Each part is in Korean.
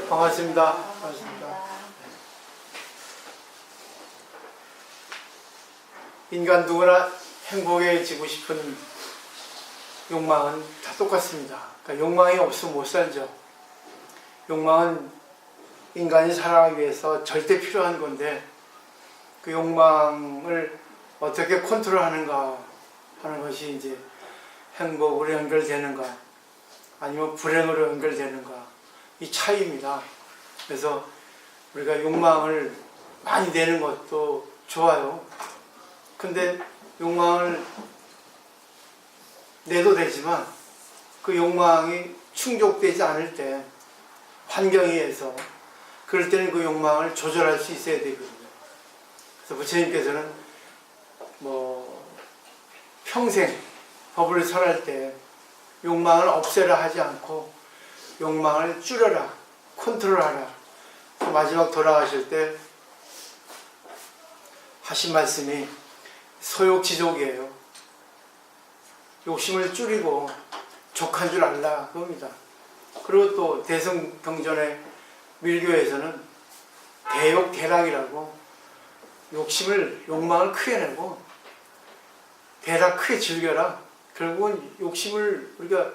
반갑습니다. 반갑습니다. 인간 누구나 행복해지고 싶은 욕망은 다 똑같습니다. 그러니까 욕망이 없으면 못 살죠. 욕망은 인간이 살아가기 위해서 절대 필요한 건데, 그 욕망을 어떻게 컨트롤하는가 하는 것이 이제 행복으로 연결되는가 아니면 불행으로 연결되는가, 이 차이입니다. 그래서 우리가 욕망을 많이 내는 것도 좋아요. 근데 욕망을 내도 되지만 그 욕망이 충족되지 않을 때, 환경에 의해서 그럴 때는 그 욕망을 조절할 수 있어야 되거든요. 그래서 부처님께서는 평생 법을 설할 때 욕망을 없애라 하지 않고 욕망을 줄여라, 컨트롤하라. 마지막 돌아가실 때 하신 말씀이 소욕지족이에요. 욕심을 줄이고 족한 줄 알라, 그겁니다. 그리고 또 대승경전의 밀교에서는 대욕대락이라고, 욕망을 크게 내고 대락 크게 즐겨라. 결국은 욕심을 우리가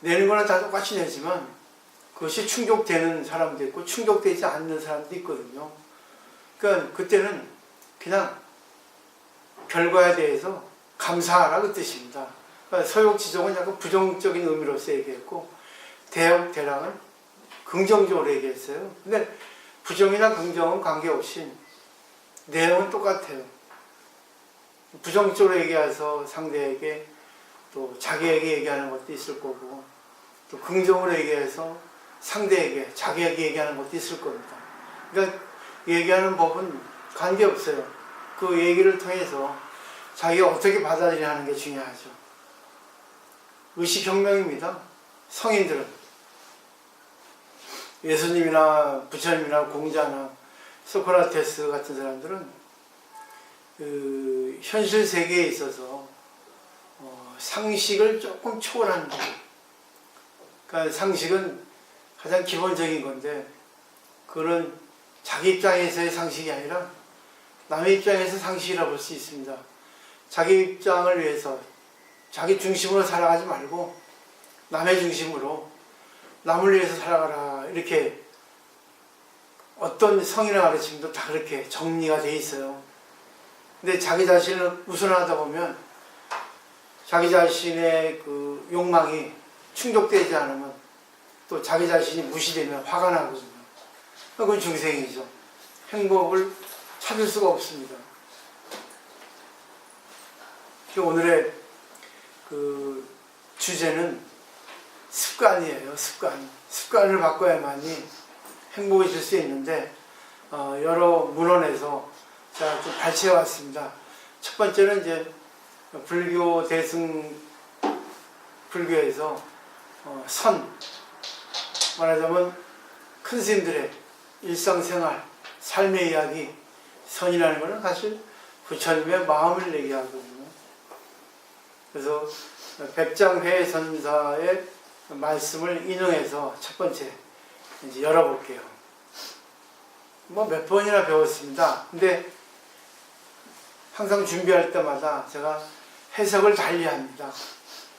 내는 거는 다 똑같이 내지만 그것이 충족되는 사람도 있고 충족되지 않는 사람도 있거든요. 그러니까 그때는 그냥 결과에 대해서 감사하라, 그 뜻입니다. 그러니까 서욕지족은 약간 부정적인 의미로서 얘기했고, 대욕대락은 긍정적으로 얘기했어요. 근데 부정이나 긍정은 관계없이 내용은 똑같아요. 부정적으로 얘기해서 상대에게, 또 자기에게 얘기하는 것도 있을 거고, 또 긍정으로 얘기해서 상대에게, 자기에게 얘기하는 것도 있을 겁니다. 그러니까 얘기하는 법은 관계없어요. 그 얘기를 통해서 자기가 어떻게 받아들이냐 하는 게 중요하죠. 의식혁명입니다. 성인들은. 예수님이나 부처님이나 공자나 소크라테스 같은 사람들은 현실 세계에 있어서 상식을 조금 초월하는 거예요. 그러니까 상식은 가장 기본적인 건데, 그런 자기 입장에서의 상식이 아니라 남의 입장에서 상식이라고 볼 수 있습니다. 자기 입장을 위해서 자기 중심으로 살아가지 말고 남의 중심으로, 남을 위해서 살아가라, 이렇게 어떤 성인의 가르침도 다 그렇게 정리가 돼 있어요. 근데 자기 자신을 우선하다 보면 자기 자신의 그 욕망이 충족되지 않으면, 또 자기 자신이 무시되면 화가 나거든요. 그건 중생이죠. 행복을 찾을 수가 없습니다. 오늘의 그 주제는 습관이에요. 습관을 바꿔야만이 행복해질 수 있는데, 여러 문헌에서 제가 좀 발췌해 왔습니다. 첫 번째는 이제 불교 불교에서 말하자면 큰 스님들의 일상생활, 삶의 이야기, 선이라는 것은 사실 부처님의 마음을 얘기하거든요. 그래서 백장회 선사의 말씀을 인용해서 첫 번째 이제 열어볼게요. 몇 번이나 배웠습니다. 근데 항상 준비할 때마다 제가 해석을 달리합니다.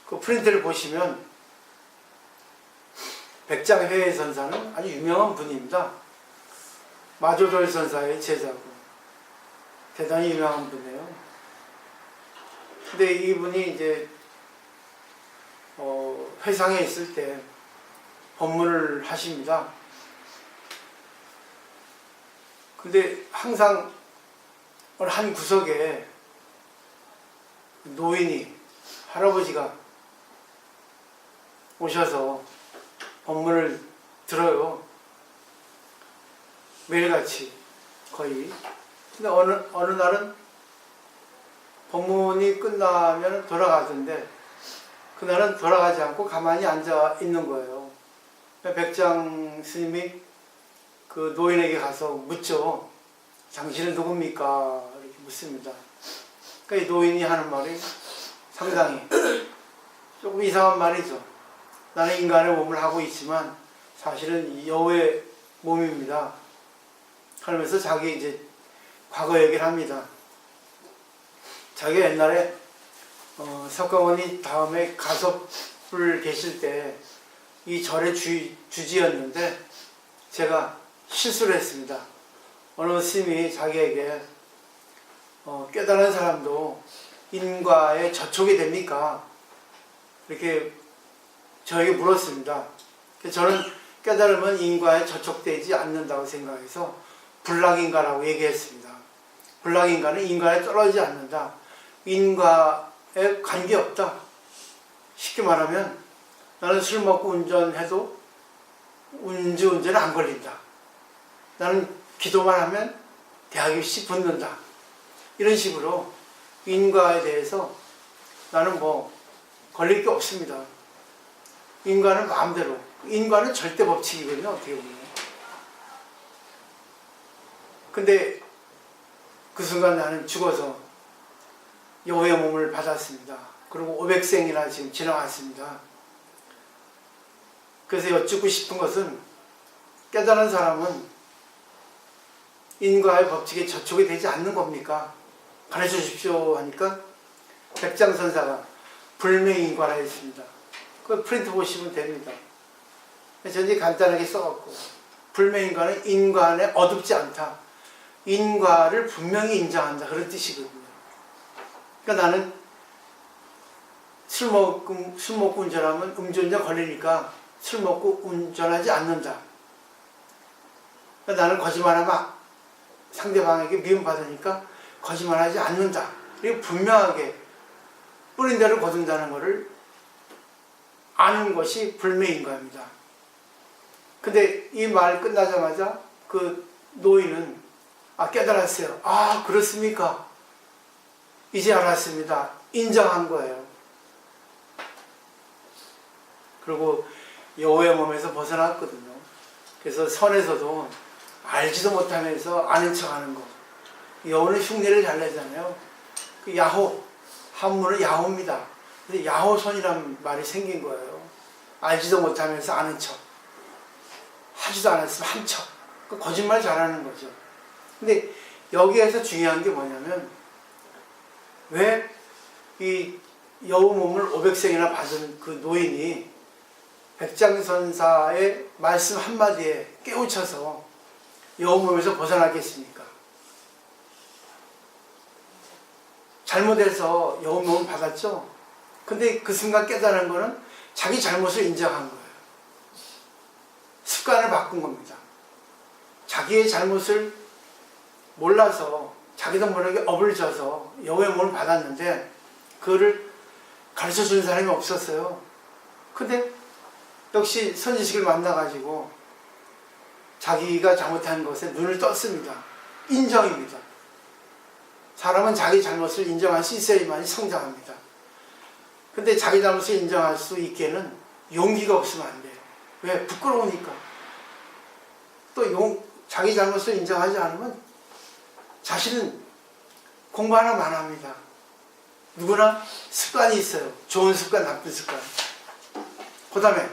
그 프린트를 보시면 백장회 선사는 아주 유명한 분입니다. 마조돌 선사의 제자고 대단히 유명한 분이에요. 근데 이분이 이제 회상에 있을 때 법문을 하십니다. 근데 항상 어느 한 구석에 노인이, 할아버지가 오셔서 법문을 들어요. 매일같이 거의. 근데 어느 날은 법문이 끝나면 돌아가던데, 그날은 돌아가지 않고 가만히 앉아 있는 거예요. 백장 스님이 그 노인에게 가서 묻죠. 당신은 누굽니까? 이렇게 묻습니다. 그러니까 이 노인이 하는 말이 상당히 조금 이상한 말이죠. 나는 인간의 몸을 하고 있지만 사실은 이 여우의 몸입니다. 하면서 자기 이제 과거 얘기를 합니다. 자기가 옛날에 석가모니 다음에 가섭을 계실 때 이 절의 주지였는데 제가 실수를 했습니다. 어느 스님이 자기에게 깨달은 사람도 인과에 저촉이 됩니까? 이렇게 저에게 물었습니다. 저는 깨달으면 인과에 저촉되지 않는다고 생각해서 불락인가라고 얘기했습니다. 불락인가는 인과에 떨어지지 않는다. 인과에 관계없다. 쉽게 말하면 나는 술 먹고 운전해도 음주운전은 안 걸린다. 나는 기도만 하면 대학입시 붙는다. 이런 식으로 인과에 대해서 나는 뭐 걸릴 게 없습니다. 인과는 마음대로. 인과는 절대 법칙이거든요. 어떻게 보면. 근데 그 순간 나는 죽어서 여호의 몸을 받았습니다. 그리고 500생이나 지금 지나갔습니다. 그래서 여쭙고 싶은 것은 깨달은 사람은 인과의 법칙에 저촉이 되지 않는 겁니까? 가르쳐 주십시오 하니까 백장선사가 불명인과라 했습니다. 그 프린트 보시면 됩니다. 저는 간단하게 써갖고 불명인과는 인과 안에 어둡지 않다. 인과를 분명히 인정한다. 그런 뜻이거든요. 그러니까 나는 술 먹고 운전하면 음주운전 걸리니까 술 먹고 운전하지 않는다. 그러니까 나는 거짓말하면 상대방에게 미움받으니까 거짓말하지 않는다. 이렇게 분명하게 뿌린 대로 거둔다는 것을 아는 것이 불매인과입니다. 근데 이 말 끝나자마자 그 노인은 깨달았어요. 아, 그렇습니까? 이제 알았습니다. 인정한 거예요. 그리고 여호의 몸에서 벗어났거든요. 그래서 선에서도 알지도 못하면서 아는 척 하는 거. 여호는 흉내를 잘 내잖아요. 그 야호, 한문은 야호입니다. 근데 야호선이라는 말이 생긴 거예요. 알지도 못하면서 아는 척. 하지도 않았으면 한 척. 거짓말 잘하는 거죠. 근데 여기에서 중요한 게 뭐냐면 왜 이 여우 몸을 500생이나 받은 그 노인이 백장선사의 말씀 한마디에 깨우쳐서 여우 몸에서 벗어나겠습니까? 잘못해서 여우 몸을 받았죠? 근데 그 순간 깨달은 거는 자기 잘못을 인정한 거예요. 습관을 바꾼 겁니다. 자기의 잘못을 몰라서 자기도 모르게 업을 져서 여우의 몸을 받았는데 그거를 가르쳐 주는 사람이 없었어요. 근데 역시 선지식을 만나가지고 자기가 잘못한 것에 눈을 떴습니다. 인정입니다. 사람은 자기 잘못을 인정할 수 있어야만이 성장합니다. 근데 자기 잘못을 인정할 수 있게는 용기가 없으면 안 돼요. 왜? 부끄러우니까. 또 자기 잘못을 인정하지 않으면 자신은 공부 하나만 합니다. 누구나 습관이 있어요. 좋은 습관, 나쁜 습관. 그 다음에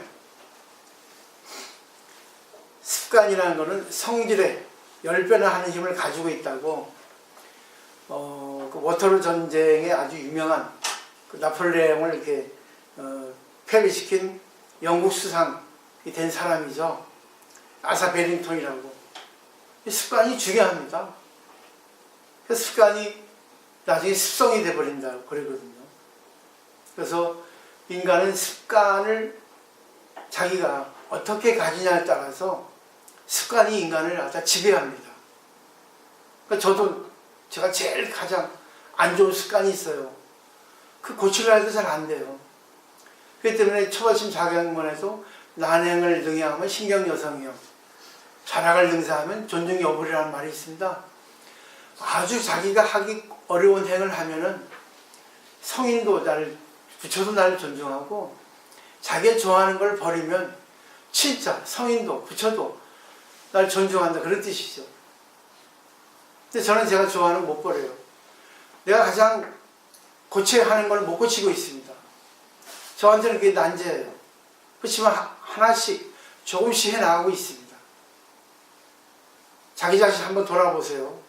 습관이라는 것은 성질에 10배나 하는 힘을 가지고 있다고 그 워터루 전쟁에 아주 유명한 그 나폴레옹을 이렇게 패배시킨 영국 수상이 된 사람이죠. 아사 베링턴이라고. 습관이 중요합니다. 그 습관이 나중에 습성이 돼버린다고 그러거든요. 그래서 인간은 습관을 자기가 어떻게 가지냐에 따라서 습관이 인간을 갖다 지배합니다. 그러니까 제가 제일 가장 안 좋은 습관이 있어요. 그 고치려 해도 잘 안 돼요. 그렇기 때문에 초가심 자경문에서 난행을 능해하면 신경여성이요. 자락을 능사하면 존중 여부리라는 말이 있습니다. 아주 자기가 하기 어려운 행을 하면은 성인도 부처도 나를 존중하고 자기가 좋아하는 걸 버리면 진짜 성인도 부처도 날 존중한다 그런 뜻이죠. 근데 저는 제가 좋아하는 거 못 버려요. 내가 가장 고쳐야 하는 걸 못 고치고 있습니다. 저한테는 그게 난제예요. 그렇지만 하나씩 조금씩 해나가고 있습니다. 자기 자신 한번 돌아보세요.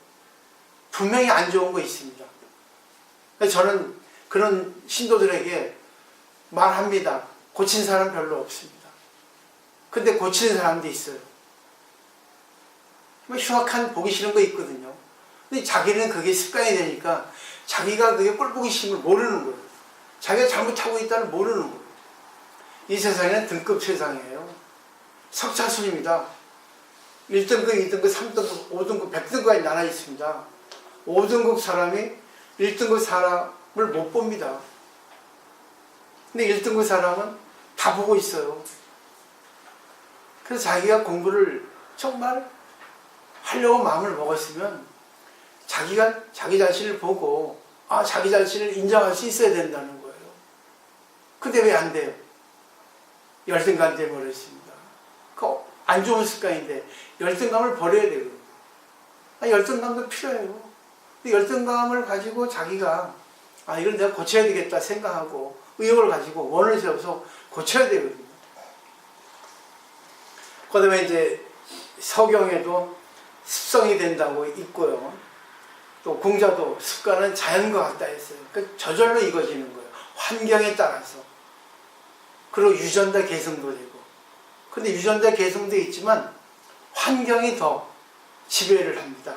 분명히 안 좋은 거 있습니다. 저는 그런 신도들에게 말합니다. 고친 사람 별로 없습니다. 근데 고치는 사람도 있어요. 흉악한 보기 싫은 거 있거든요. 근데 자기는 그게 습관이 되니까 자기가 그게 꼴 보기 싫은 걸 모르는 거예요. 자기가 잘못하고 있다는 모르는 거예요. 이 세상에는 등급 세상이에요. 석차순입니다. 1등급, 2등급, 3등급, 5등급, 100등급까지 나눠 있습니다. 5등급 사람이 1등급 사람을 못 봅니다. 근데 1등급 사람은 다 보고 있어요. 그래서 자기가 공부를 정말 하려고 마음을 먹었으면 자기가 자기 자신을 보고 자기 자신을 인정할 수 있어야 된다는 거예요. 근데 왜 안 돼요? 열등감 때문에 그렇습니다. 그 안 좋은 습관인데 열등감을 버려야 되거든요. 열등감도 필요해요. 열등감을 가지고 자기가 이걸 내가 고쳐야 되겠다 생각하고 의욕을 가지고 원을 세워서 고쳐야 되거든요. 그 다음에 이제 서경에도 습성이 된다고 있고요. 또 공자도 습관은 자연과 같다 했어요. 그러니까 저절로 이루어지는 거예요. 환경에 따라서. 그리고 유전자 개성도 되고. 근데 유전자 개성도 있지만 환경이 더 지배를 합니다.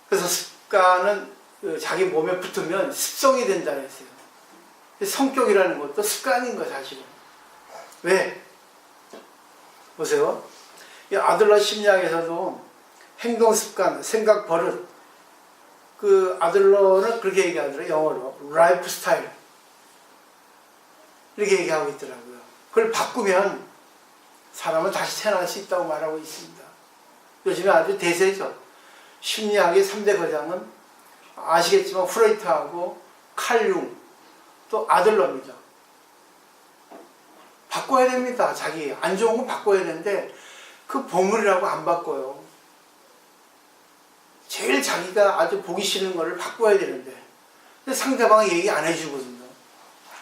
그래서 습관은 자기 몸에 붙으면 습성이 된다 했어요. 성격이라는 것도 습관인 거 사실은. 왜? 보세요. 이 아들러 심리학에서도 행동 습관, 생각 버릇, 그 아들러는 그렇게 얘기하더라고요. 영어로 라이프 스타일 이렇게 얘기하고 있더라고요. 그걸 바꾸면 사람은 다시 태어날 수 있다고 말하고 있습니다. 요즘에 아주 대세죠. 심리학의 3대 거장은 아시겠지만 프로이트하고 칼융 또 아들러입니다. 바꿔야 됩니다. 자기 안 좋은 건 바꿔야 되는데 그 보물이라고 안 바꿔요. 제일 자기가 아주 보기 싫은 거를 바꿔야 되는데 근데 상대방이 얘기 안 해주거든요.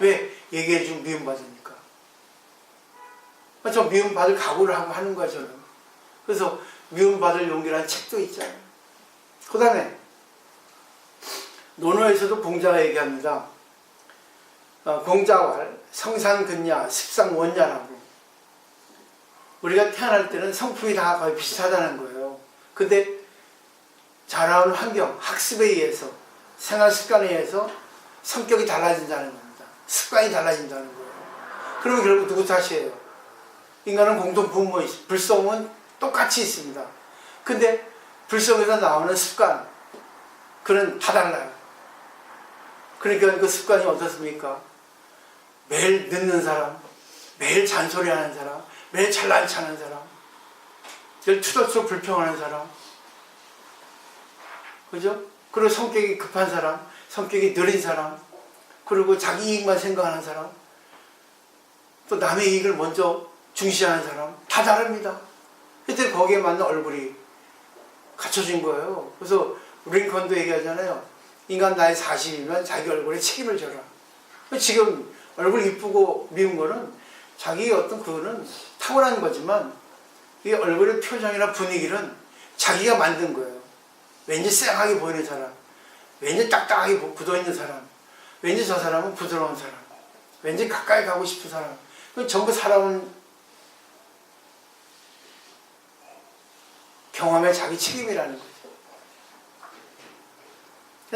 왜? 얘기해주면 미움받으니까. 저 미움받을 각오를 하고 하는 거야 저는. 그래서 미움받을 용기라는 책도 있잖아요. 그 다음에 논어에서도 공자가 얘기합니다. 공자왈 성상근야 습상원야라고. 우리가 태어날 때는 성품이 다 거의 비슷하다는 거예요. 근데 자라온 환경, 학습에 의해서 생활 습관에 의해서 성격이 달라진다는 겁니다. 습관이 달라진다는 거예요. 그러면 결국 누구 탓이에요? 인간은 공통분모, 불성은 똑같이 있습니다. 근데 불성에서 나오는 습관, 그는 다 달라요. 그러니까 그 습관이 어떻습니까? 매일 늦는 사람, 매일 잔소리하는 사람, 매일 잘난 척하는 사람, 늘 투덜투덜 불평하는 사람, 그죠? 그리고 성격이 급한 사람, 성격이 느린 사람, 그리고 자기 이익만 생각하는 사람, 또 남의 이익을 먼저 중시하는 사람, 다 다릅니다. 그때 거기에 맞는 얼굴이 갖춰진 거예요. 그래서 링컨도 얘기하잖아요. 인간 나이 40이면 자기 얼굴에 책임을 져라. 지금 얼굴 이쁘고 미운 거는 자기 어떤 그거는 타고난 거지만 이 얼굴의 표정이나 분위기는 자기가 만든 거예요. 왠지 쌩하게 보이는 사람, 왠지 딱딱하게 굳어있는 사람, 왠지 저 사람은 부드러운 사람, 왠지 가까이 가고 싶은 사람, 그건 전부 살아온 경험의 자기 책임이라는 거죠.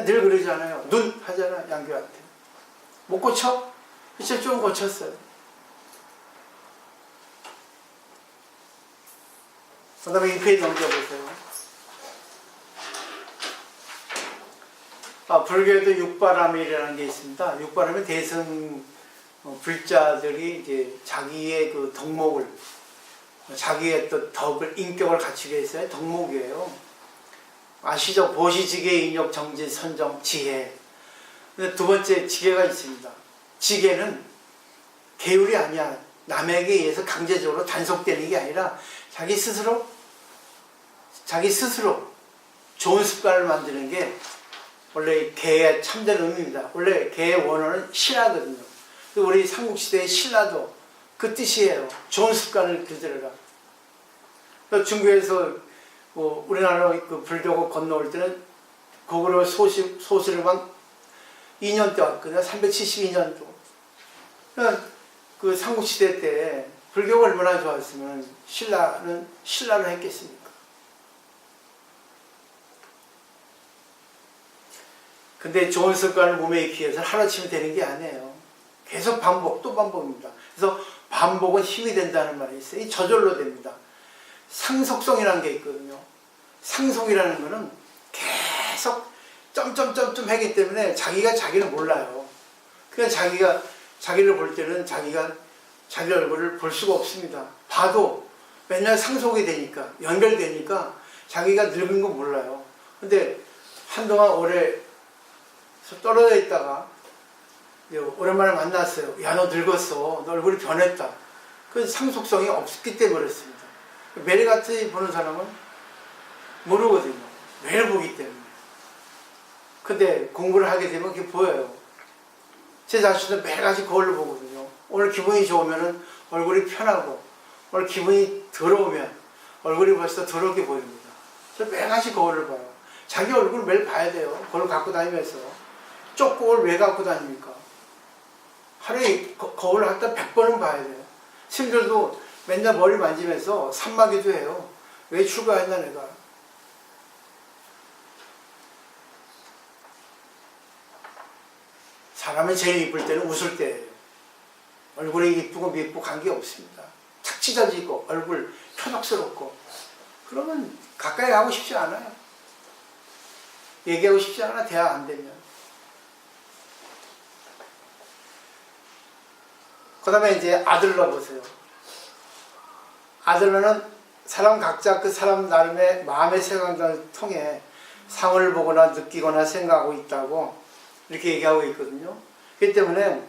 늘 그러잖아요. 눈 하잖아, 양교한테. 못 고쳐? 이제 좀 고쳤어요. 그 다음에 이 페이지 넘겨보세요. 불교에도 육바람이라는 게 있습니다. 육바람은 대승 불자들이 이제 자기의 그 덕목을, 자기의 또 덕을, 인격을 갖추기 위해서의 덕목이에요. 아시죠? 보시지계, 인욕, 정진, 선정, 지혜. 근데 두 번째 지계가 있습니다. 지계는 계율이 아니야. 남에게 의해서 강제적으로 단속되는 게 아니라 자기 스스로 좋은 습관을 만드는 게 원래 개의 참된 의미입니다. 원래 개의 원어는 신하거든요. 우리 삼국시대의 신라도 그 뜻이에요. 좋은 습관을 들여라. 중국에서 우리나라 그 불교가 건너올 때는 고구려 소수를만 2년 때 왔거든요. 372년도. 그 삼국시대 때 불교가 얼마나 좋았으면 신라를 했겠습니까? 근데 좋은 습관을 몸에 익히기 위해서 하루아침에 되는 게 아니에요. 계속 반복, 또 반복입니다. 그래서 반복은 힘이 된다는 말이 있어요. 이 저절로 됩니다. 상속성이라는 게 있거든요. 상속이라는 거는 계속 점점점점 하기 때문에 자기가 자기를 몰라요. 그냥 자기가 자기를 볼 때는 자기가 자기 얼굴을 볼 수가 없습니다. 봐도 맨날 상속이 되니까, 연결되니까 자기가 늙은 거 몰라요. 근데 한동안 오래 떨어져 있다가 오랜만에 만났어요. 야, 너 늙었어. 너 얼굴이 변했다. 그 상속성이 없기 때문에 그렇습니다. 매일같이 보는 사람은 모르거든요. 매일 보기 때문에. 근데 공부를 하게 되면 그게 보여요. 제 자신도 매일같이 거울을 보거든요. 오늘 기분이 좋으면 얼굴이 편하고, 오늘 기분이 더러우면 얼굴이 벌써 더럽게 보입니다. 그래서 매일같이 거울을 봐요. 자기 얼굴을 매일 봐야 돼요. 거울 갖고 다니면서. 쪽곡을 왜 갖고 다닙니까? 하루에 거울을 갖다 100번은 봐야 돼요. 친구들도 맨날 머리 만지면서 산마기도 해요. 왜 출가했나 내가. 사람이 제일 이쁠 때는 웃을 때예요. 얼굴이 이쁘고 미쁘고 관계없습니다. 착 찢어지고 얼굴 표독스럽고 그러면 가까이 가고 싶지 않아요. 얘기하고 싶지 않아. 대화 안 되면. 그 다음에 이제 아들러 보세요. 아들러는 사람 각자 그 사람 나름의 마음의 생각을 통해 상을 보거나 느끼거나 생각하고 있다고 이렇게 얘기하고 있거든요. 그렇기 때문에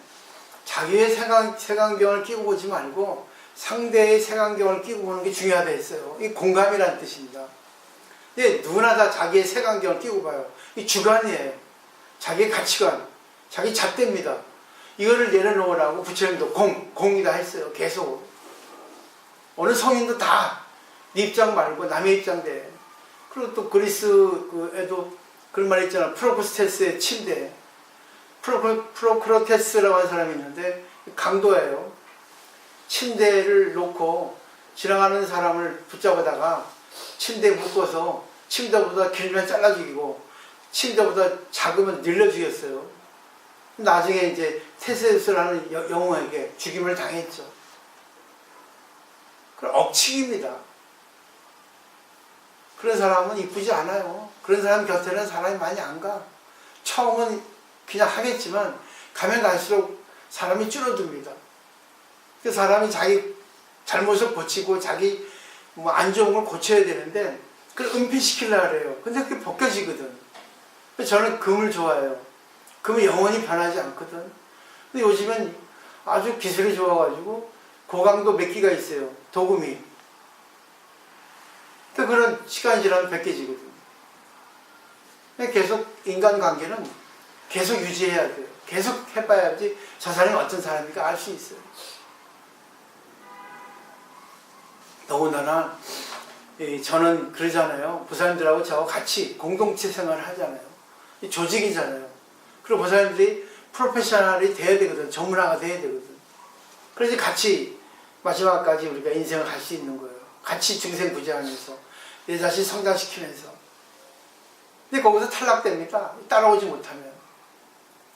자기의 색안경을 끼고 보지 말고 상대의 색안경을 끼고 보는 게 중요하다 했어요. 이 공감이라는 뜻입니다. 근데 누구나 다 자기의 색안경을 끼고 봐요. 이 주관이에요. 자기의 가치관, 자기 잣대입니다. 이거를 내려놓으라고 부처님도 공이다 했어요. 계속. 어느 성인도 다 네 입장 말고 남의 입장 돼. 그리고 또 그리스에도 그런 말 있잖아. 프로크스테스의 침대. 프로크로테스라고 하는 사람이 있는데 강도예요. 침대를 놓고 지나가는 사람을 붙잡아다가 침대에 묶어서 침대보다 길면 잘라 죽이고 침대보다 작으면 늘려 죽였어요. 나중에 이제 테세우스라는 영웅에게 죽임을 당했죠. 그럼 억측입니다. 그런 사람은 이쁘지 않아요. 그런 사람 곁에는 사람이 많이 안 가. 처음은 그냥 하겠지만 가면 갈수록 사람이 줄어듭니다. 그 사람이 자기 잘못을 고치고 자기 뭐 안 좋은 걸 고쳐야 되는데 그걸 은폐시키려고 그래요. 근데 그게 벗겨지거든. 저는 금을 좋아해요. 금은 영원히 변하지 않거든. 근데 요즘엔 아주 기술이 좋아가지고 고강도 메기가 있어요. 도금이. 근데 그런 시간이 지나면 벗겨지거든요. 계속 인간관계는 계속 유지해야 돼요. 계속 해봐야지 저 사람이 어떤 사람인가 알 수 있어요. 더군다나 저는 그러잖아요. 보살님들하고 저하고 같이 공동체 생활을 하잖아요. 조직이잖아요. 그리고 보살님들이 프로페셔널이 돼야 되거든. 전문화가 돼야 되거든. 그래서 같이 마지막까지 우리가 인생을 갈 수 있는 거예요. 같이 중생부재하면서 내 자신 성장시키면서. 근데 거기서 탈락됩니다. 따라오지 못하면.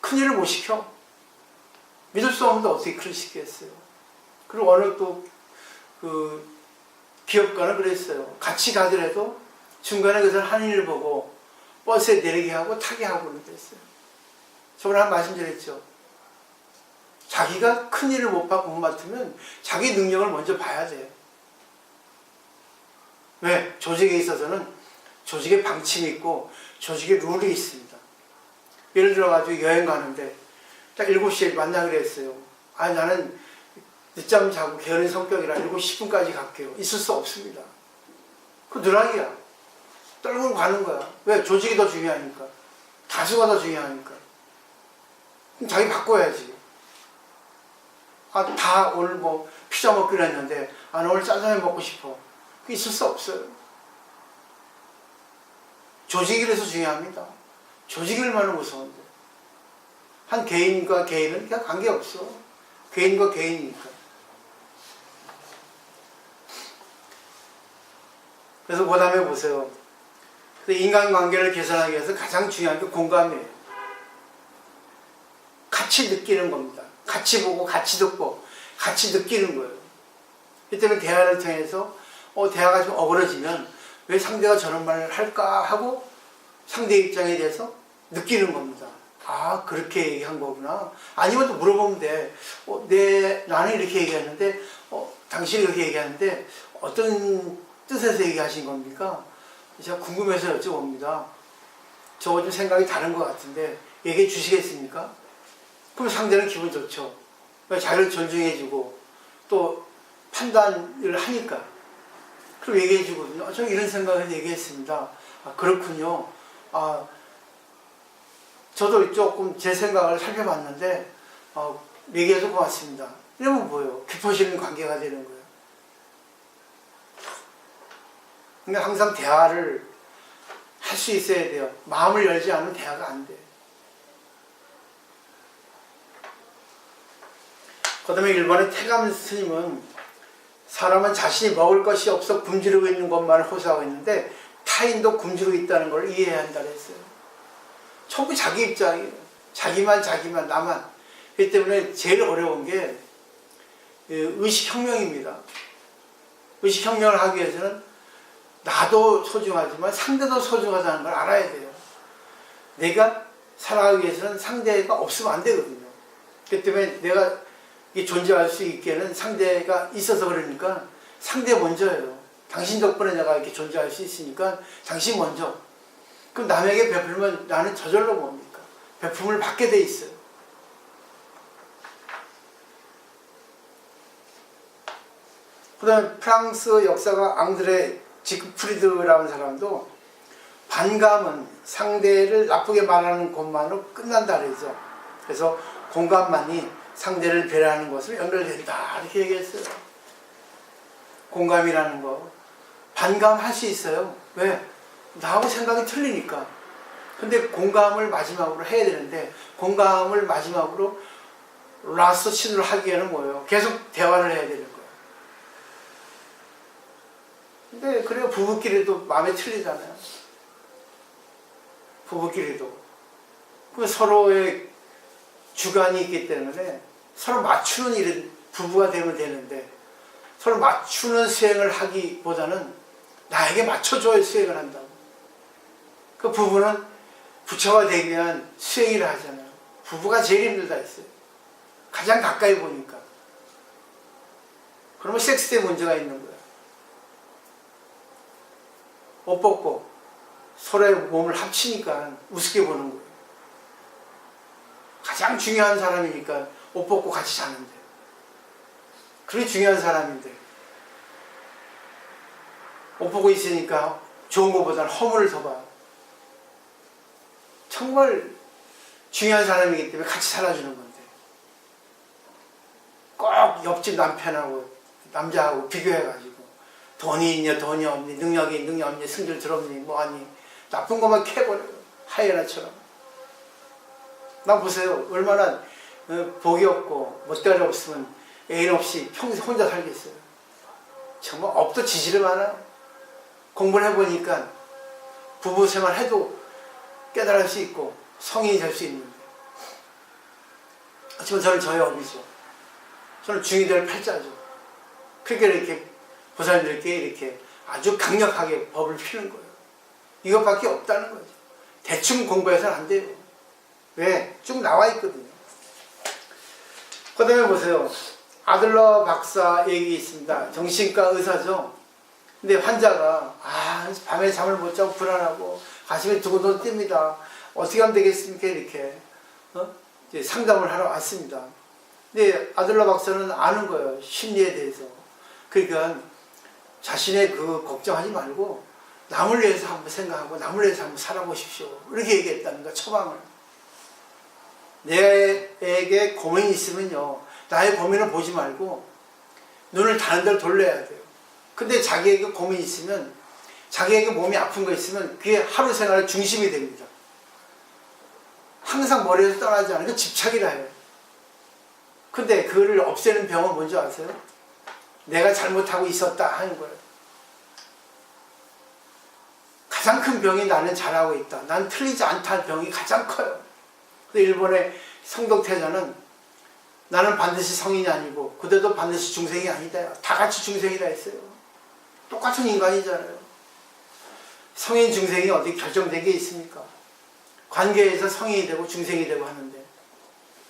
큰일을 못 시켜. 믿을 수 없는데 어떻게 큰일 시키겠어요. 그리고 어느 또 기업가는 그랬어요. 같이 가더라도 중간에 그것을 한 일을 보고 버스에 내리게 하고 타게 하고 그랬어요. 저번에 한 말씀 드렸죠. 자기가 큰일을 못 맡으면 자기 능력을 먼저 봐야 돼요. 왜? 조직에 있어서는 조직의 방침이 있고 조직의 룰이 있습니다. 예를 들어가지고 여행 가는데 딱 7시에 만나기로 했어요. 아니 나는 늦잠 자고 게으른 성격이라 7시 10분까지 갈게요. 있을 수 없습니다. 그 누락이야. 떨고 가는 거야. 왜? 조직이 더 중요하니까. 다수가 더 중요하니까. 그럼 자기 바꿔야지. 아, 다 오늘 뭐 피자 먹기로 했는데 아, 오늘 짜장면 먹고 싶어. 그 있을 수 없어요. 조직이라서 중요합니다. 조직이 얼마나 무서운데. 한 개인과 개인은 그냥 관계없어. 개인과 개인이니까. 그래서 그 다음에 보세요. 인간관계를 개선하기 위해서 가장 중요한 게 공감이에요. 같이 느끼는 겁니다. 같이 보고 같이 듣고 같이 느끼는 거예요. 이 때문에 대화를 통해서 대화가 좀 어그러지면 왜 상대가 저런 말을 할까 하고 상대 입장에 대해서 느끼는 겁니다. 아, 그렇게 얘기한 거구나. 아니면 또 물어보면 돼. 나는 이렇게 얘기했는데 당신이 이렇게 얘기하는데 어떤 뜻에서 얘기하신 겁니까? 제가 궁금해서 여쭤봅니다. 저거 좀 생각이 다른 것 같은데 얘기해 주시겠습니까? 그럼 상대는 기분 좋죠. 자기를 존중해주고 또 판단을 하니까. 그럼 얘기해 주거든요. 저 이런 생각을 얘기했습니다. 아, 그렇군요. 아, 저도 조금 제 생각을 살펴봤는데 얘기해서 고맙습니다. 이러면 뭐예요? 깊어지는 관계가 되는 거예요. 그러니까 항상 대화를 할 수 있어야 돼요. 마음을 열지 않으면 대화가 안 돼요. 그 다음에 일본의 태감 스님은 사람은 자신이 먹을 것이 없어 굶주리고 있는 것만을 호소하고 있는데 타인도 굶주리고 있다는 걸 이해해야 한다 그랬어요. 전부 자기 입장이에요. 자기만 나만. 그렇기 때문에 제일 어려운 게 의식혁명입니다. 의식혁명을 하기 위해서는 나도 소중하지만 상대도 소중하다는 걸 알아야 돼요. 내가 살아가기 위해서는 상대가 없으면 안 되거든요. 그렇기 때문에 내가 존재할 수 있게는 상대가 있어서 그러니까 상대 먼저예요. 당신 덕분에 내가 이렇게 존재할 수 있으니까 당신 먼저. 그럼 남에게 베풀면 나는 저절로 뭡니까? 베품을 받게 돼 있어요. 그 다음에 프랑스 역사가 앙드레 지크프리드라는 사람도 반감은 상대를 나쁘게 말하는 것만으로 끝난다 그러죠. 그래서 공감만이 상대를 배려하는 것으로 연결된다 이렇게 얘기했어요. 공감이라는 거 반감할 수 있어요. 왜? 나하고 생각이 틀리니까. 근데 공감을 마지막으로 해야 되는데 공감을 마지막으로 라스트 신호를 하기에는 뭐예요? 계속 대화를 해야 되는 거예요. 근데 그래요. 부부끼리도 마음에 틀리잖아요. 부부끼리도. 그 서로의 주관이 있기 때문에 서로 맞추는 일은 부부가 되면 되는데 서로 맞추는 수행을 하기보다는 나에게 맞춰줘야 수행을 한다고. 그 부부는 부처가 되기 위한 수행이라 하잖아요. 부부가 제일 힘들다 했어요. 가장 가까이 보니까. 그러면 섹스에 문제가 있는 거예요. 옷 벗고 서로의 몸을 합치니까 우습게 보는 거예요. 가장 중요한 사람이니까 옷 벗고 같이 자는데. 그게 중요한 사람인데. 옷 벗고 있으니까 좋은 것보다는 허물을 더 봐요. 정말 중요한 사람이기 때문에 같이 살아주는 건데. 꼭 옆집 남편하고 남자하고 비교해가지고 돈이 있냐 돈이 없니 능력이 있니 능력 없니 승질 더럽니 뭐하니 나쁜 것만 캐버려요. 하이에나처럼. 나 보세요. 얼마나 복이 없고 멋대리 없으면 애인 없이 평생 혼자 살겠어요. 정말 업도 지지를 않아요. 공부를 해보니까 부부 생활 해도 깨달을 수 있고 성인이 될 수 있는데 하지만 저는 저의 업이죠. 저는 중이될 팔자죠. 그러니까 이렇게 보살님들께 이렇게 아주 강력하게 법을 피는 거예요. 이것밖에 없다는 거죠. 대충 공부해서는 안 돼요. 왜? 쭉 나와 있거든요. 그 다음에 보세요. 아들러 박사 얘기 있습니다. 정신과 의사죠. 근데 환자가 밤에 잠을 못 자고 불안하고 가슴이 두근두근 뜁니다. 어떻게 하면 되겠습니까? 이렇게 이제 상담을 하러 왔습니다. 근데 아들러 박사는 아는 거예요. 심리에 대해서. 그러니까 자신의 그 걱정하지 말고 남을 위해서 한번 생각하고 남을 위해서 한번 살아보십시오. 이렇게 얘기했다는 거야. 처방을. 내게 고민이 있으면요. 나의 고민을 보지 말고 눈을 다른 데로 돌려야 돼요. 근데 자기에게 고민이 있으면 자기에게 몸이 아픈 거 있으면 그게 하루 생활의 중심이 됩니다. 항상 머리에서 떠나지 않으니까 집착이라 해요. 근데 그거를 없애는 병은 뭔지 아세요? 내가 잘못하고 있었다 하는 거예요. 가장 큰 병이 나는 잘하고 있다, 난 틀리지 않다는 병이 가장 커요. 근데 일본의 성덕태자는 나는 반드시 성인이 아니고 그대도 반드시 중생이 아니다, 다 같이 중생이라 했어요. 똑같은 인간이잖아요. 성인 중생이 어디 결정된 게 있습니까? 관계에서 성인이 되고 중생이 되고 하는데,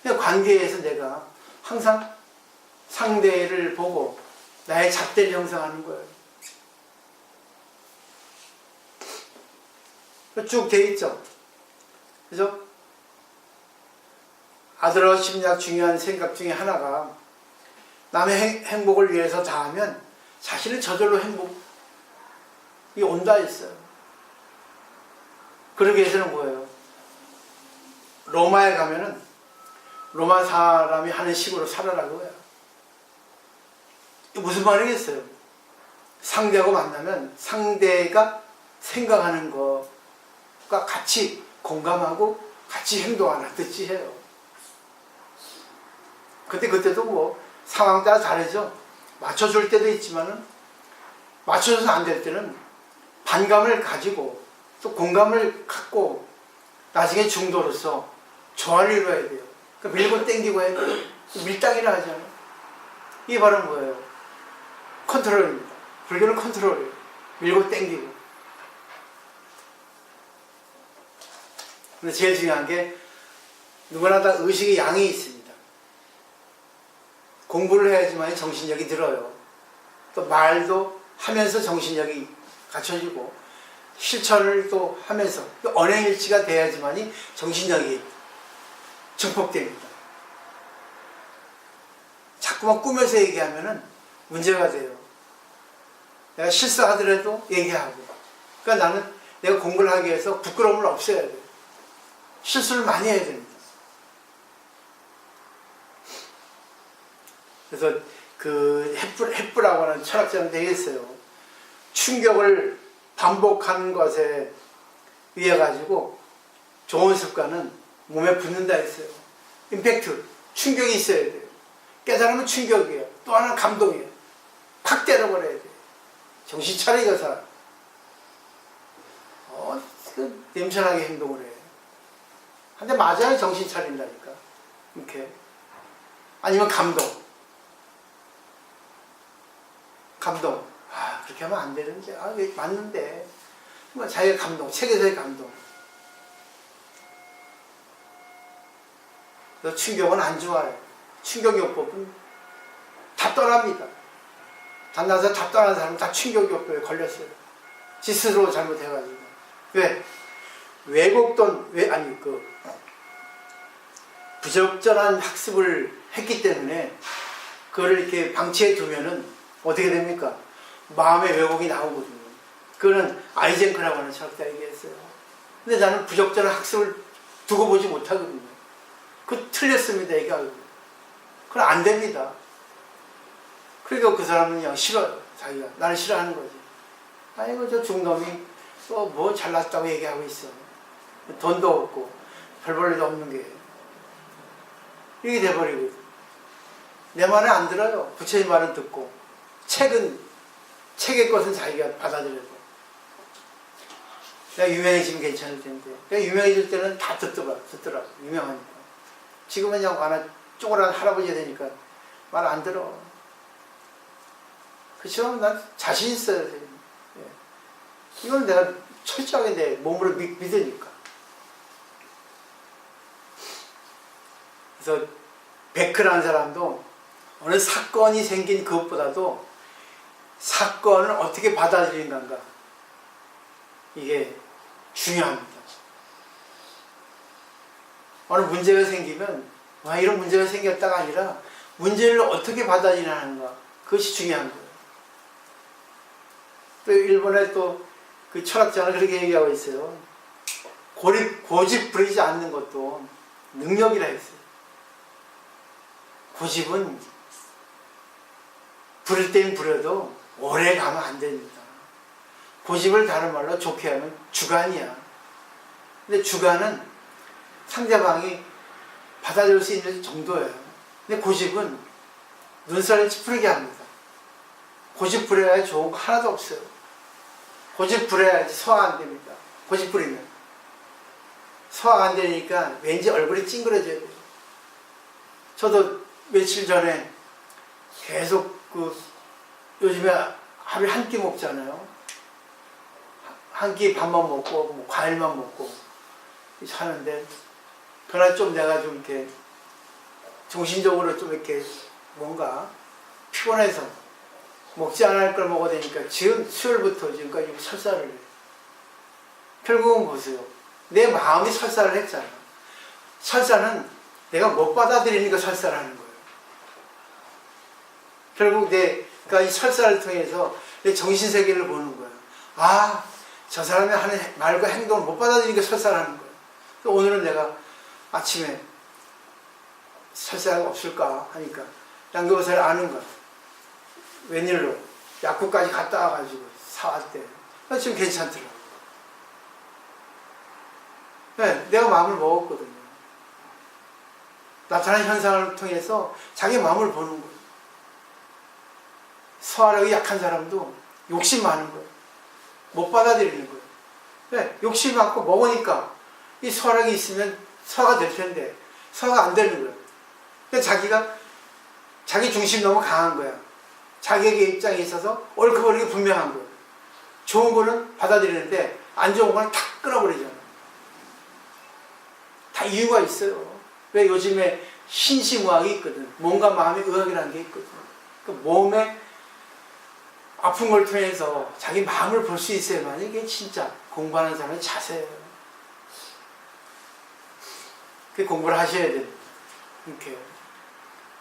그냥 관계에서 내가 항상 상대를 보고 나의 잣대를 형성하는 거예요. 쭉 돼 있죠. 그죠? 아들러 심리학 중요한 생각 중에 하나가 남의 행복을 위해서 다하면 자신은 저절로 행복이 온다 했어요. 그러기 위해서는 뭐예요? 로마에 가면은 로마 사람이 하는 식으로 살아라고 해요. 무슨 말이겠어요? 상대하고 만나면 상대가 생각하는 것과 같이 공감하고 같이 행동하라 뜻이 해요. 근데 그때도 뭐 상황 따라 다르죠. 맞춰줄 때도 있지만은 맞춰줘서 안 될 때는 반감을 가지고 또 공감을 갖고 나중에 중도로서 조화를 이루어야 돼요. 그러니까 밀고 땡기고 해야 돼요. 밀당이라 하잖아요. 이게 바로 뭐예요? 컨트롤입니다. 불교는 컨트롤이에요. 밀고 땡기고. 근데 제일 중요한 게 누구나 다 의식의 양이 있습니다. 공부를 해야지만 정신력이 들어요. 또 말도 하면서 정신력이 갖춰지고 실천을 또 하면서 또 언행일치가 돼야지만이 정신력이 증폭됩니다. 자꾸만 꾸며서 얘기하면은 문제가 돼요. 내가 실수하더라도 얘기하고. 그러니까 나는 내가 공부를 하기 위해서 부끄러움을 없애야 돼요. 실수를 많이 해야 됩니다. 그래서 그 햇불이라고 하는 철학자는 되겠어요. 충격을 반복하는 것에 의해 가지고 좋은 습관은 몸에 붙는다 했어요. 임팩트, 충격이 있어야 돼요. 깨달으면 충격이에요. 또 하나는 감동이에요. 팍 때려버려야 돼요. 정신 차리고 살아. 그 냄새나게 행동을 해요. 근데 맞아요. 정신 차린다니까. 이렇게. 아니면 감동. 그렇게 하면 안 되는데. 왜 맞는데. 뭐 자기가 감동. 책에서의 감동. 그래서 충격은 안 좋아요. 충격요법은 다 떠납니다. 단나서 다 떠난 사람은 다 충격요법에 걸렸어요. 지 스스로 잘못해가지고. 왜? 부적절한 학습을 했기 때문에 그거를 이렇게 방치해 두면은 어떻게 됩니까? 마음의 왜곡이 나오거든요. 그거는 아이젠크라고 하는 철학자 얘기했어요. 근데 나는 부적절한 학습을 두고 보지 못하거든요. 그 틀렸습니다 얘기하고. 그건 안 됩니다. 그러니까 그 사람은 그냥 싫어요. 자기가 나를 싫어하는 거지. 아이고 저 중놈이 또 뭐 잘났다고 얘기하고 있어. 돈도 없고 별 볼 일도 없는 게 이렇게 돼버리고 내 말은 안 들어요. 부처님 말은 듣고 책의 것은 자기가 받아들여도 내가 유명해지면 괜찮을 텐데 내가 유명해질 때는 다 듣더라고 유명하니까. 지금은 그냥 하나 쪼그란 할아버지가 되니까 말 안 들어. 그쵸? 난 자신 있어야 돼. 이건 내가 철저하게 내 몸으로 믿으니까. 그래서 베크라는 사람도 어느 사건이 생긴 그것보다도 사건을 어떻게 받아들이는가 이게 중요합니다. 어느 문제가 생기면 이런 문제가 생겼다가 아니라 문제를 어떻게 받아들이는가 그것이 중요한 거예요. 또 일본의 또 그 철학자는 그렇게 얘기하고 있어요. 고집 부리지 않는 것도 능력이라 했어요. 고집은 부릴 땐 부려도 오래 가면 안 됩니다. 고집을 다른 말로 좋게 하면 주관이야. 근데 주관은 상대방이 받아들일 수 있는 정도예요. 근데 고집은 눈살을 찌푸리게 합니다. 고집 부려야 좋은 거 하나도 없어요. 고집 부려야지 소화 안 됩니다. 고집 부리면. 소화가 안 되니까 왠지 얼굴이 찡그러져야 돼요. 저도 며칠 전에 계속 요즘에 하루에 한 끼 먹잖아요. 한 끼 밥만 먹고 뭐 과일만 먹고 하는데 그날 좀 내가 좀 이렇게 정신적으로 좀 이렇게 뭔가 피곤해서 먹지 않을 걸 먹어야 되니까 지금 수요일부터 지금까지 설사를 해요. 결국은 보세요. 내 마음이 설사를 했잖아. 설사는 내가 못 받아들이니까 설사를 하는 거예요. 결국 내가 이 설사를 통해서 내 정신세계를 보는 거예요. 아, 저 사람이 하는 말과 행동을 못 받아들이니까 설사를 하는 거예요. 또 오늘은 내가 아침에 설사가 없을까 하니까 양교사를 아는 거예요. 웬일로 약국까지 갔다 와가지고 사왔대. 지금 괜찮더라고. 네, 내가 마음을 먹었거든요. 나타난 현상을 통해서 자기 마음을 보는 거예요. 소화력이 약한 사람도 욕심 많은 거예요. 못 받아들이는 거예요. 네, 욕심 많고 먹으니까 이 소화력이 있으면 소화가 될 텐데 소화가 안 되는 거예요. 근데 자기가 자기 중심이 너무 강한 거야. 자기에게 입장에 있어서 옳고 분명한 거예요. 좋은 거는 받아들이는데 안 좋은 거는 탁 끊어버리잖아. 다 이유가 있어요. 왜 요즘에 신심의학이 있거든. 몸과 마음의 의학이라는 게 있거든. 그 몸의 아픈 걸 통해서 자기 마음을 볼 수 있어야만 이게 진짜 공부하는 사람의 자세예요. 그 공부를 하셔야 돼요. 이렇게.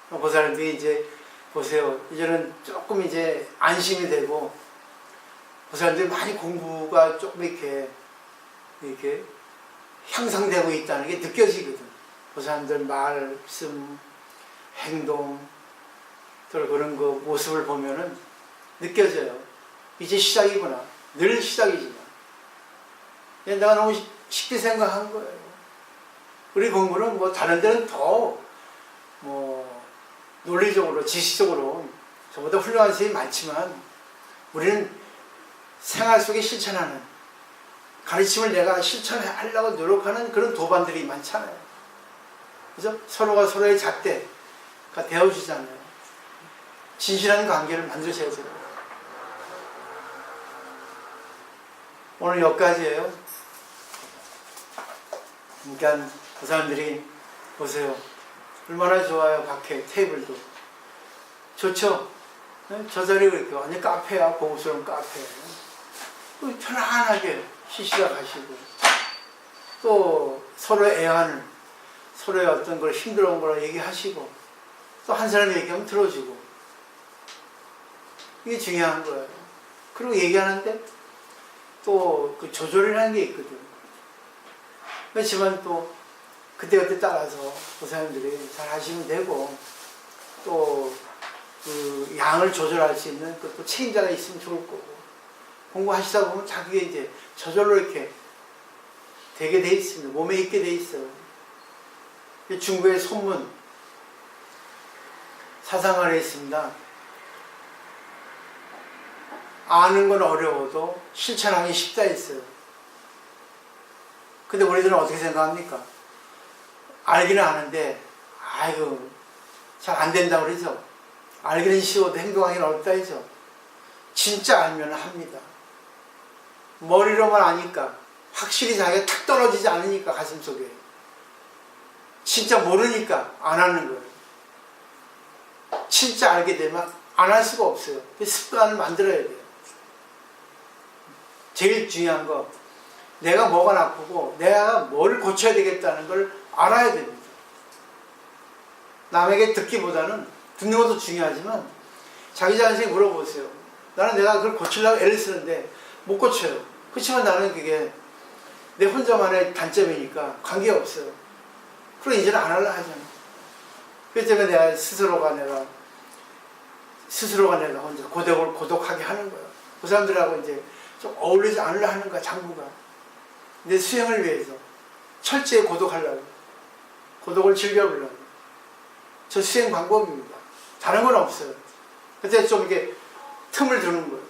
그 사람들이 이제 보세요. 이제는 조금 이제 안심이 되고 그 사람들이 많이 공부가 조금 이렇게 향상되고 있다는 게 느껴지거든. 그 사람들 말씀, 행동, 또 그런 그 모습을 보면은 느껴져요. 이제 시작이구나. 늘 시작이지만. 내가 너무 쉽게 생각한 거예요. 우리 공부는 뭐 다른 데는 더 뭐 논리적으로, 지식적으로 저보다 훌륭한 선생님이 많지만 우리는 생활 속에 실천하는 가르침을 내가 실천하려고 노력하는 그런 도반들이 많잖아요. 그죠? 서로가 서로의 잣대가 되어주잖아요. 진실한 관계를 만드셔야 돼요. 오늘 여기까지예요. 그러니까 그 사람들이 보세요. 얼마나 좋아요. 밖에 테이블도 좋죠. 저 자리가 이렇게 완전 카페야. 고급스러운 카페. 편안하게 쉬시다 가시고 또 서로의 애환을 서로의 어떤 걸 힘들어온 거라 얘기하시고 또 한 사람이 얘기하면 들어주고 이게 중요한 거예요. 그리고 얘기하는데 또 그 조절이라는 게 있거든. 그렇지만 또 그때그때 따라서 그 사람들이 잘 하시면 되고 또 그 양을 조절할 수 있는 또 책임자가 있으면 좋을 거고 공부하시다 보면 자기가 이제 저절로 이렇게 되게 돼 있습니다. 몸에 있게 돼 있어요. 중국의 손문 사상 아래 있습니다. 아는 건 어려워도 실천하기 쉽다 했어요. 근데 우리들은 어떻게 생각합니까? 알기는 아는데 아이고 잘 안 된다고 그러죠. 알기는 쉬워도 행동하기는 어렵다 했죠. 진짜 알면 합니다. 머리로만 아니까 확실히 자기가 탁 떨어지지 않으니까 가슴속에 진짜 모르니까 안 하는 거예요. 진짜 알게 되면 안 할 수가 없어요. 그 습관을 만들어야 돼요. 제일 중요한 거 내가 뭐가 나쁘고 내가 뭘 고쳐야 되겠다는 걸 알아야 됩니다. 남에게 듣기보다는 듣는 것도 중요하지만 자기 자신에게 물어보세요. 나는 내가 그걸 고치려고 애를 쓰는데 못 고쳐요. 그렇지만 나는 그게 내 혼자만의 단점이니까 관계없어요. 그럼 이제는 안 하려고 하잖아. 그렇기 때문에 내가 스스로가 혼자 고독하게 하는 거예요. 그 사람들하고 이제 좀 어울리지 않으려 하는 거야, 장부가. 내 수행을 위해서. 철저히 고독하려고. 고독을 즐겨보려고. 저 수행 방법입니다. 다른 건 없어요. 그때 좀 이렇게 틈을 두는 거예요.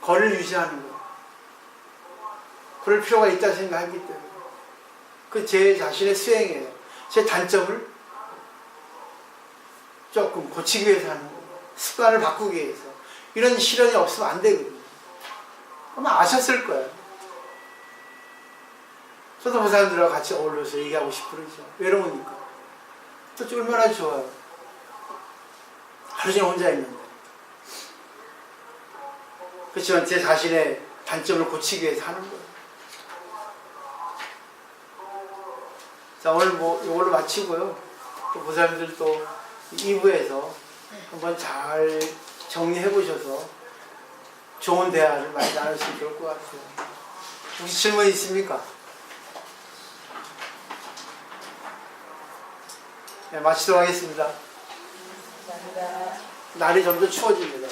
거리를 유지하는 거예요. 그럴 필요가 있다 생각하기 때문에. 그 제 자신의 수행이에요. 제 단점을 조금 고치기 위해서 하는 거예요. 습관을 바꾸기 위해서. 이런 실현이 없으면 안 되거든요. 아마 아셨을 거예요. 저도 그 사람들하고 같이 어울려서 얘기하고 싶고 그러죠. 외로우니까. 또 얼마나 좋아요. 하루 종일 혼자 있는데. 그렇지만 제 자신의 단점을 고치기 위해서 하는 거예요. 자, 오늘 뭐 이걸로 마치고요. 또 보사님들 또 2부에서 한번 잘 정리해 보셔서 좋은 대화를 많이 나누시면 좋을 것 같아요. 혹시 질문 있습니까? 네, 마치도록 하겠습니다. 감사합니다. 날이 좀 더 추워집니다.